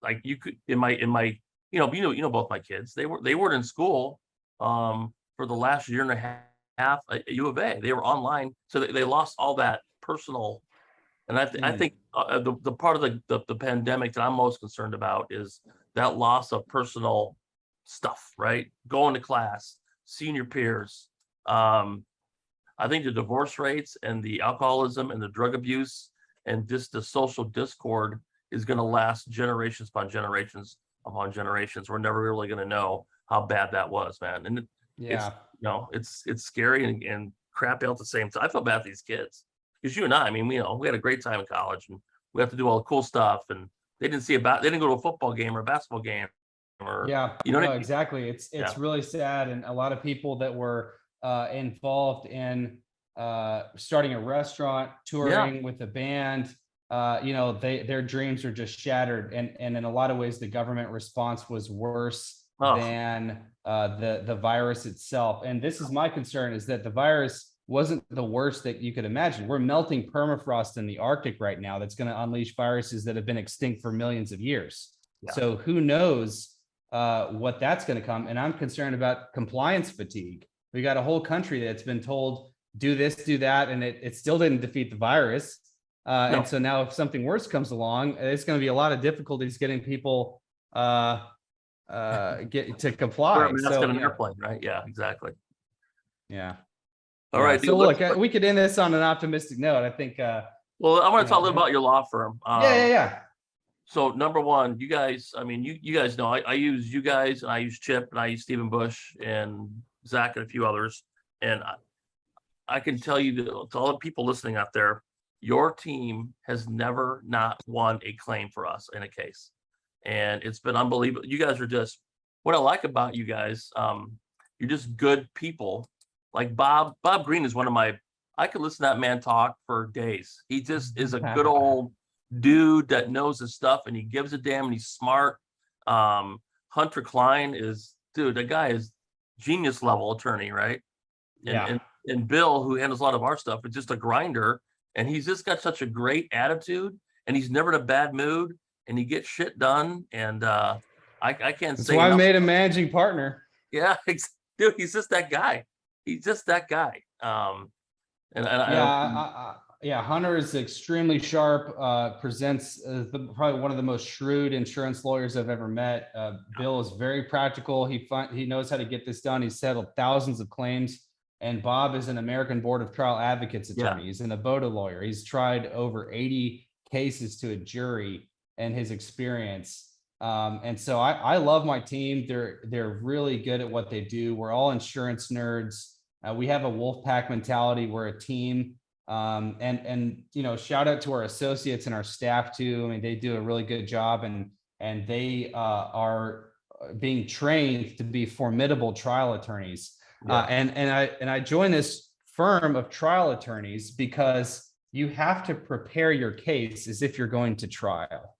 like, you could in my both my kids, they weren't in school for the last year and a half at U of A. They were online, so they lost all that personal. And I think the part of the pandemic that I'm most concerned about is that loss of personal stuff, right? Going to class, seeing your peers. I think the divorce rates and the alcoholism and the drug abuse and just the social discord is going to last generations upon generations upon generations. We're never really going to know how bad that was, man. And Yeah. it's scary and crappy all at the same time. I feel bad for these kids because you and I mean, we had a great time in college and we have to do all the cool stuff, and they didn't go to a football game or a basketball game or, Yeah, you know what no, I mean? exactly. It's Yeah. really sad, and a lot of people that were involved in starting a restaurant, touring with a band, their dreams are just shattered, and in a lot of ways, the government response was worse than the virus itself. And this is my concern: is that the virus wasn't the worst that you could imagine. We're melting permafrost in the Arctic right now. That's going to unleash viruses that have been extinct for millions of years. Yeah. So who knows what that's going to come. And I'm concerned about compliance fatigue. We got a whole country that's been told, do this, do that, and it still didn't defeat the virus. And so now if something worse comes along, it's going to be a lot of difficulties getting people get to comply. Wear a mask on an airplane, right? Yeah, exactly. Yeah. All right. So look, we could end this on an optimistic note. I think. Well, I want to talk a little about your law firm. Yeah. So number one, you guys, I mean, you guys know I use you guys, and I use Chip, and I use Stephen Bush and Zach and a few others. And I can tell you to all the people listening out there, your team has never not won a claim for us in a case. And it's been unbelievable. You guys are just, what I like about you guys, you're just good people. Like Bob Green is one of my, I could listen to that man talk for days. He just is a good old dude that knows his stuff, and he gives a damn, and he's smart. Hunter Klein is, dude, that guy is genius level attorney, right? And Bill, who handles a lot of our stuff, is just a grinder, and he's just got such a great attitude, and he's never in a bad mood, and he gets shit done. And I can't say. That's why I made a managing partner. Yeah, dude, he's just that guy. He's just that guy. Hunter is extremely sharp, presents probably one of the most shrewd insurance lawyers I've ever met. Bill is very practical. He knows how to get this done. He's settled thousands of claims. And Bob is an American Board of Trial Advocates attorney. He's an ABOTA lawyer. He's tried over 80 cases to a jury in his experience. And so I love my team. They're really good at what they do. We're all insurance nerds. We have a wolf pack mentality. We're a team. And shout out to our associates and our staff too. I mean, they do a really good job, and they are being trained to be formidable trial attorneys. And I joined this firm of trial attorneys because you have to prepare your case as if you're going to trial.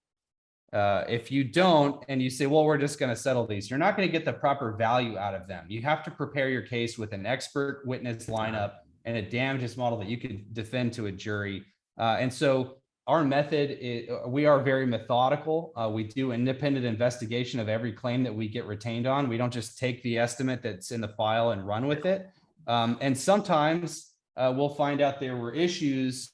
If you don't, and you say, well, we're just going to settle these, you're not going to get the proper value out of them. You have to prepare your case with an expert witness lineup and a damages model that you can defend to a jury. And so our method is, we are very methodical. We do independent investigation of every claim that we get retained on. We don't just take the estimate that's in the file and run with it. And sometimes we'll find out there were issues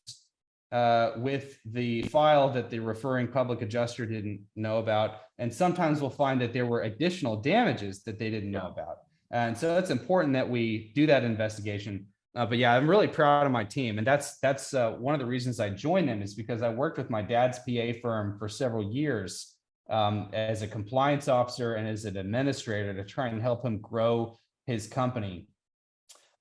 with the file that the referring public adjuster didn't know about. And sometimes we'll find that there were additional damages that they didn't know about. And so it's important that we do that investigation. But yeah, I'm really proud of my team. And that's one of the reasons I joined them, is because I worked with my dad's PA firm for several years as a compliance officer and as an administrator to try and help him grow his company.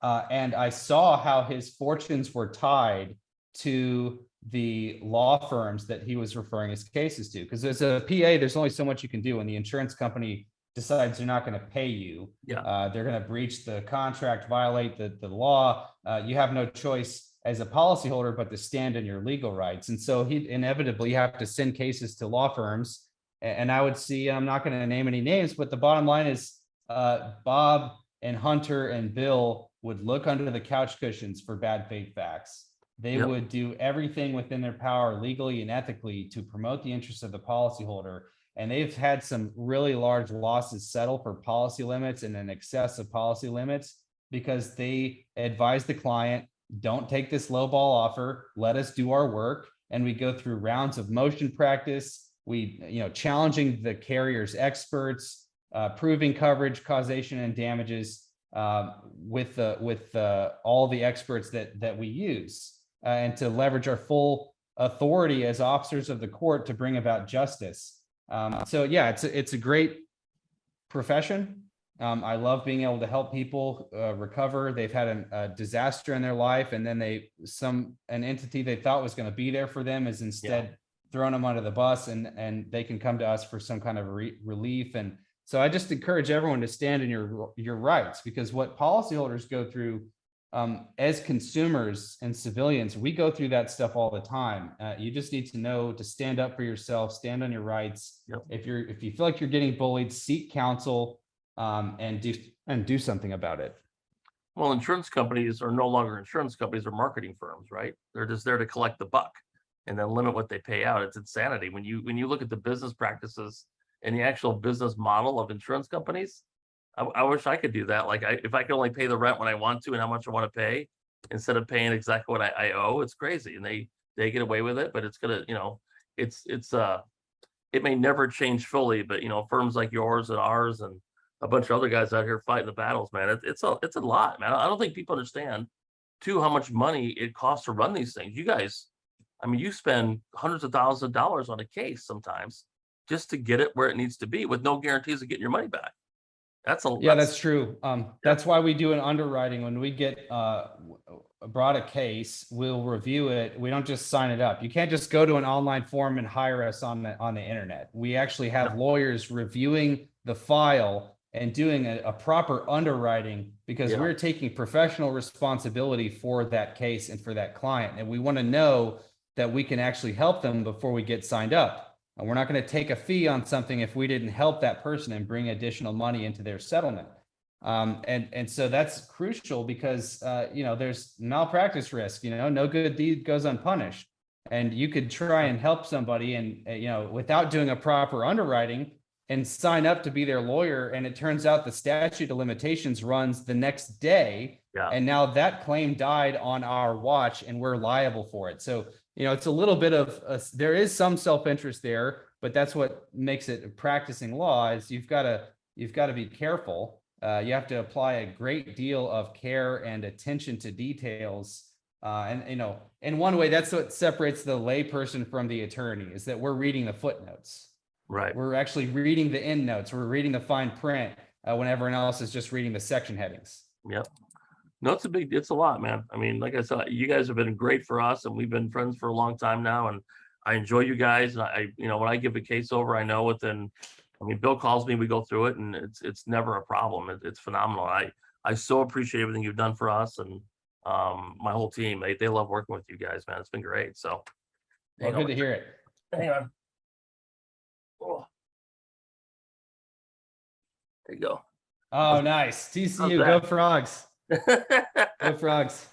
And I saw how his fortunes were tied to the law firms that he was referring his cases to. Because as a PA, there's only so much you can do when the insurance company decides they're not going to pay you. They're going to breach the contract, violate the law. You have no choice as a policyholder but to stand in your legal rights. And so he inevitably have to send cases to law firms. And I would see, I'm not going to name any names, but the bottom line is Bob and Hunter and Bill would look under the couch cushions for bad faith facts. They would do everything within their power legally and ethically to promote the interests of the policyholder. And they've had some really large losses settle for policy limits and in excess of policy limits because they advise the client, don't take this low ball offer, let us do our work. And we go through rounds of motion practice. We, challenging the carrier's experts, proving coverage, causation, and damages with all the experts that we use. And to leverage our full authority as officers of the court to bring about justice. So yeah, it's a great profession. I love being able to help people recover. They've had a disaster in their life, and then an entity they thought was going to be there for them is instead throwing them under the bus, and they can come to us for some kind of relief. And so I just encourage everyone to stand in your rights, because what policyholders go through as consumers and civilians, we go through that stuff all the time. You just need to know to stand up for yourself, stand on your rights. Yep. If you feel like you're getting bullied, seek counsel, and do something about it. Well, insurance companies are no longer insurance companies, they're marketing firms, right? They're just there to collect the buck and then limit what they pay out. It's insanity. When you look at the business practices and the actual business model of insurance companies, I wish I could do that. Like if I could only pay the rent when I want to and how much I want to pay instead of paying exactly what I owe, it's crazy. And they get away with it, but it's gonna, it may never change fully, but firms like yours and ours and a bunch of other guys out here fighting the battles, man. It's a lot, man. I don't think people understand too how much money it costs to run these things. You guys, I mean, you spend hundreds of thousands of dollars on a case sometimes just to get it where it needs to be with no guarantees of getting your money back. That's true. That's why we do an underwriting. When we get brought a case, we'll review it. We don't just sign it up. You can't just go to an online form and hire us on the internet. We actually have lawyers reviewing the file and doing a proper underwriting, because we're taking professional responsibility for that case and for that client. And we want to know that we can actually help them before we get signed up. And we're not going to take a fee on something if we didn't help that person and bring additional money into their settlement. And so that's crucial, because there's malpractice risk. No good deed goes unpunished. And you could try and help somebody and without doing a proper underwriting and sign up to be their lawyer, and it turns out the statute of limitations runs the next day, and now that claim died on our watch and we're liable for it. So it's a little bit of there is some self-interest there, but that's what makes it practicing law. Is you've got to be careful. You have to apply a great deal of care and attention to details. And in one way, that's what separates the layperson from the attorney, is that we're reading the footnotes. Right. We're actually reading the end notes. We're reading the fine print when everyone else is just reading the section headings. Yep. No, it's a lot, man. I mean, like I said, you guys have been great for us, and we've been friends for a long time now, and I enjoy you guys. And when I give a case over, I know Bill calls me, we go through it, and it's never a problem. It's phenomenal. I so appreciate everything you've done for us, and my whole team. They love working with you guys, man. It's been great. So good to hear it. Hang on. Oh. There you go. Oh, nice. TCU, go Frogs. Go Frogs.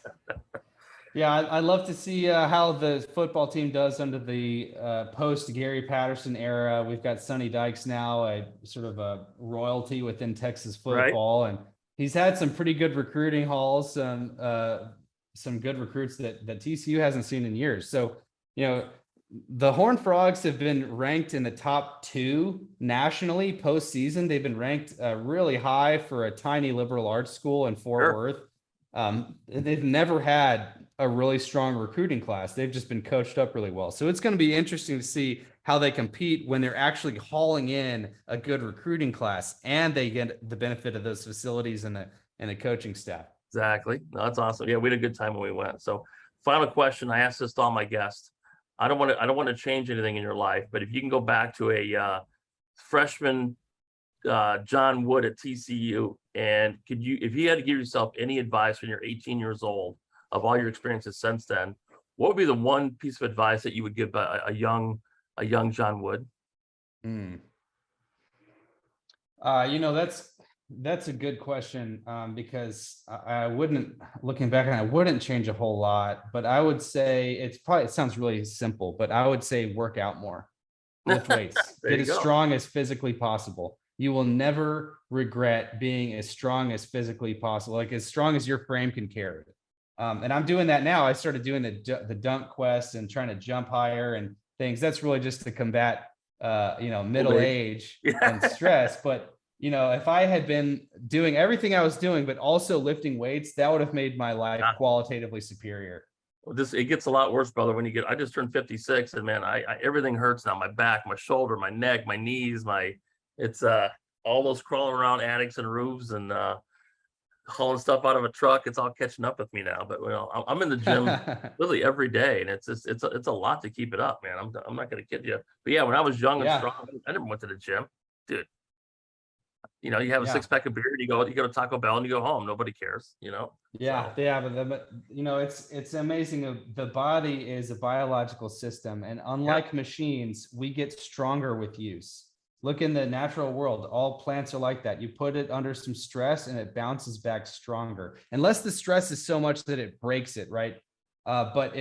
Yeah, I love to see how the football team does under the post Gary Patterson era. We've got Sonny Dykes now, a sort of a royalty within Texas football, and he's had some pretty good recruiting hauls, some good recruits that TCU hasn't seen in years. So, the Horned Frogs have been ranked in the top 2 nationally postseason. They've been ranked really high for a tiny liberal arts school in Fort Worth. They've never had a really strong recruiting class. They've just been coached up really well. So it's going to be interesting to see how they compete when they're actually hauling in a good recruiting class and they get the benefit of those facilities and the coaching staff. Exactly. No, that's awesome. Yeah, we had a good time when we went. So final question, I asked this to all my guests. I don't want to change anything in your life, but if you can go back to a freshman John Wood at TCU, and if you had to give yourself any advice when you're 18 years old of all your experiences since then, what would be the one piece of advice that you would give a young John Wood? That's a good question, because I wouldn't, looking back on it, I wouldn't change a whole lot, but I would say it sounds really simple, but I would say work out more. Lift weights, get as strong as physically possible. You will never regret being as strong as physically possible, like as strong as your frame can carry. And I'm doing that now. I started doing the dunk quest and trying to jump higher and things. That's really just to combat, middle age and stress. But, if I had been doing everything I was doing, but also lifting weights, that would have made my life qualitatively superior. it gets a lot worse, brother, when you I just turned 56, and man, I everything hurts now. My back, my shoulder, my neck, my knees, it's all those crawling around attics and roofs and hauling stuff out of a truck. It's all catching up with me now. But I'm in the gym literally every day, and it's a lot to keep it up, man. I'm not gonna kid you. But yeah, when I was young and strong, I never went to the gym, dude. You have a six-pack of beer, and you go to Taco Bell and you go home. Nobody cares, Yeah, so. But it's amazing. The body is a biological system, and unlike machines, we get stronger with use. Look in the natural world, all plants are like that. You put it under some stress and it bounces back stronger, unless the stress is so much that it breaks it, right? But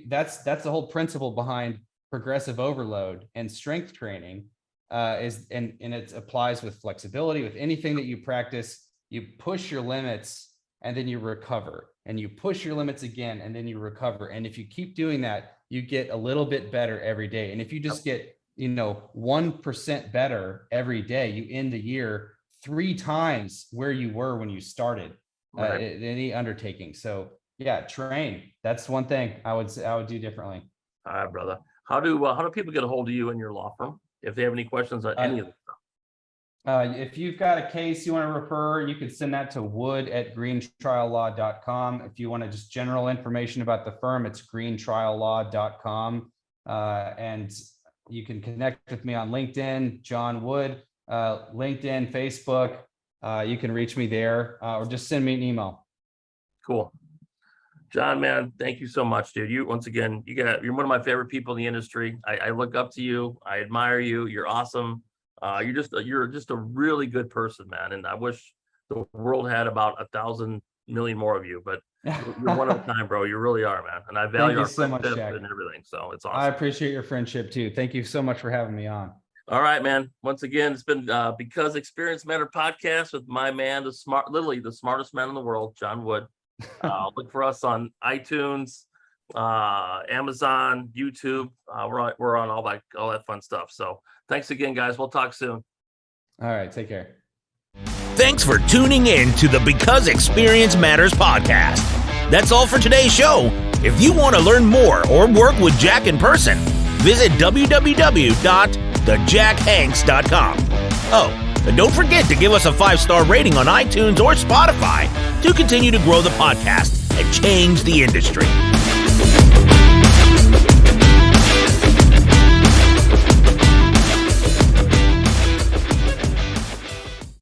that's the whole principle behind progressive overload and strength training. And it applies with flexibility, with anything that you practice. You push your limits and then you recover, and you push your limits again and then you recover. And if you keep doing that, you get a little bit better every day. And if you just get 1% better every day, you end the year 3 times where you were when you started any undertaking. So yeah, train. That's one thing I would do differently. All right, brother. How do people get a hold of you and your law firm if they have any questions on any of this stuff? If you've got a case you want to refer, you can send that to wood@greentriallaw.com. If you want to just general information about the firm, it's greentriallaw.com. And you can connect with me on LinkedIn, John Wood, LinkedIn, Facebook. You can reach me there, or just send me an email. Cool. John, man, thank you so much, dude. You're one of my favorite people in the industry. I look up to you. I admire you. You're awesome. You're just a really good person, man. And I wish the world had about 1,000 million more of you, but you're one of a kind, bro. You really are, man. And I value our friendship and everything. So it's awesome. I appreciate your friendship too. Thank you so much for having me on. All right, man. Once again, it's been Because Experience Matter podcast with my man, literally the smartest man in the world, John Wood. Look for us on iTunes, Amazon, YouTube. We're on all that fun stuff. So thanks again, guys. We'll talk soon. All right. Take care. Thanks for tuning in to the Because Experience Matters podcast. That's all for today's show. If you want to learn more or work with Jack in person, visit www.thejackhanks.com. Oh, and don't forget to give us a 5-star rating on iTunes or Spotify to continue to grow the podcast and change the industry.